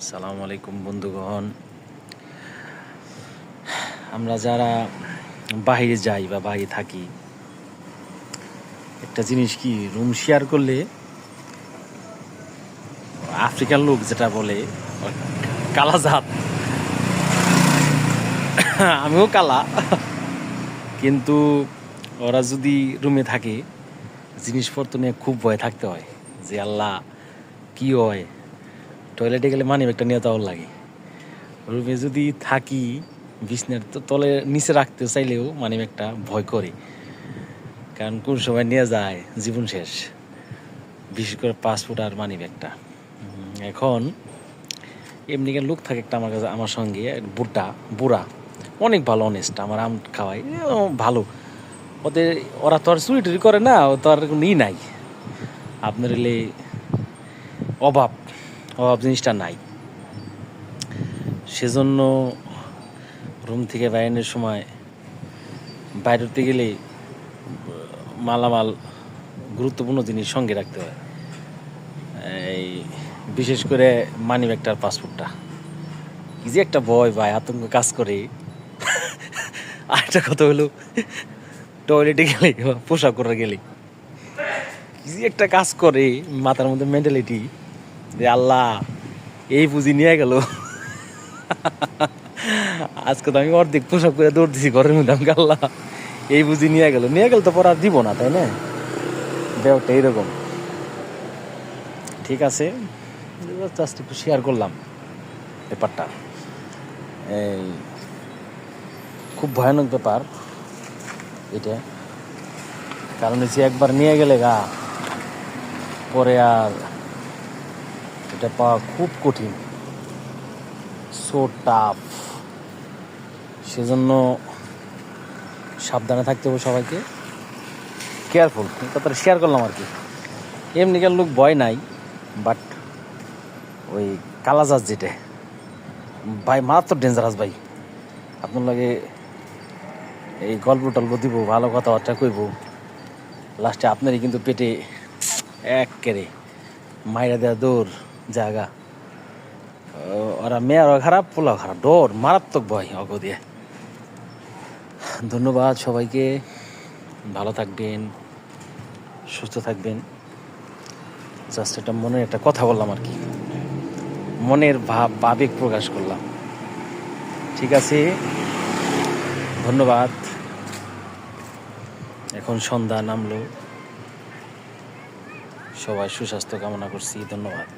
আসসালামু আলাইকুম বন্ধুগণ। আমরা যারা বাইরে যাই বা বাইরে থাকি, একটা জিনিস কি, রুম শেয়ার করলে আফ্রিকান লোক যেটা বলে কালা জাত, আমিও কালা, কিন্তু ওরা যদি রুমে থাকে জিনিসপত্র নিয়ে খুব ভয় থাকতে হয় যে আল্লাহ কি হয়, টয়লেটে গেলে মানিব্যাগটা নিয়ে তাও লাগে। রুমে যদি থাকি বিছনার তো তলে নিচে রাখতে চাইলেও মানিব্যাগটা ভয় করে, কারণ কোন সময় নিয়ে যায় জীবন শেষ, বিশেষ করে পাসপোর্ট আর মানিব্যাগটা। এখন এমনিকার লোক থাকে একটা আমার কাছে, আমার সঙ্গে বুড়া অনেক ভালো, অনেস্ট, আমার আম খাওয়াই ভালো। ওরা তো আর চুরি টুরি করে না, ও তো আর কোনো নাই, আপনার এলে অভাব জিনিসটা নাই। সেজন্য রুম থেকে বাইরের সময় বাইরেতে গেলে মালামাল গুরুত্বপূর্ণ জিনিস সঙ্গে রাখতে হয়, এই বিশেষ করে মানিব্যাগটা আর পাসপোর্টটা। কি যে একটা ভয় বা আতঙ্ক কাজ করে। আরেকটা কথা হলো, টয়লেটে গেলে পোশাক করে গেলে কি যে একটা কাজ করে মাথার মধ্যে মেন্টালিটি যে আল্লাহ এই পুঁজি নিয়ে গেল। আজকে তো আমি অর্ধেক পোশাক করে দৌড় দিছি ঘরের মধ্যে, আমি আল্লাহ এই পুঁজি নিয়ে গেল তো পরে আর দিব না, তাই না? ব্যাপারটা এইরকম। ঠিক আছে, জাস্ট একটু শেয়ার করলাম ব্যাপারটা। এই খুব ভয়ানক ব্যাপার এটা, কারণ হচ্ছে একবার নিয়ে গেলে পরে আর এটা পাওয়া খুব কঠিন, সো টাফ। সেজন্য সাবধানে থাকতে হবে সবাইকে, কেয়ারফুল। কথাটা শেয়ার করলাম আর কি। এমনিকার লোক ভয় নাই, বাট ওই কালাজাত যেটা ভাই মারাত্মক ডেঞ্জারাস ভাই। আপনার লাগে এই গল্প টল্প দিব, ভালো কথাবার্তা কইব, লাস্টে আপনারই কিন্তু পেটে এক কেড়ে মাইরা দেওয়া দৌড় জায়গা। ওরা মেয়েরও খারাপ, পোলাও খারাপ, ডর মারাত্মক ভয় অগ দিয়ে। ধন্যবাদ সবাইকে, ভালো থাকবেন, সুস্থ থাকবেন। জাস্ট এটা মনের একটা কথা বললাম আর কি, মনের আবেগ প্রকাশ করলাম। ঠিক আছে, ধন্যবাদ। এখন সন্ধ্যা নামলো, সবাই সুস্বাস্থ্য কামনা করছি। ধন্যবাদ।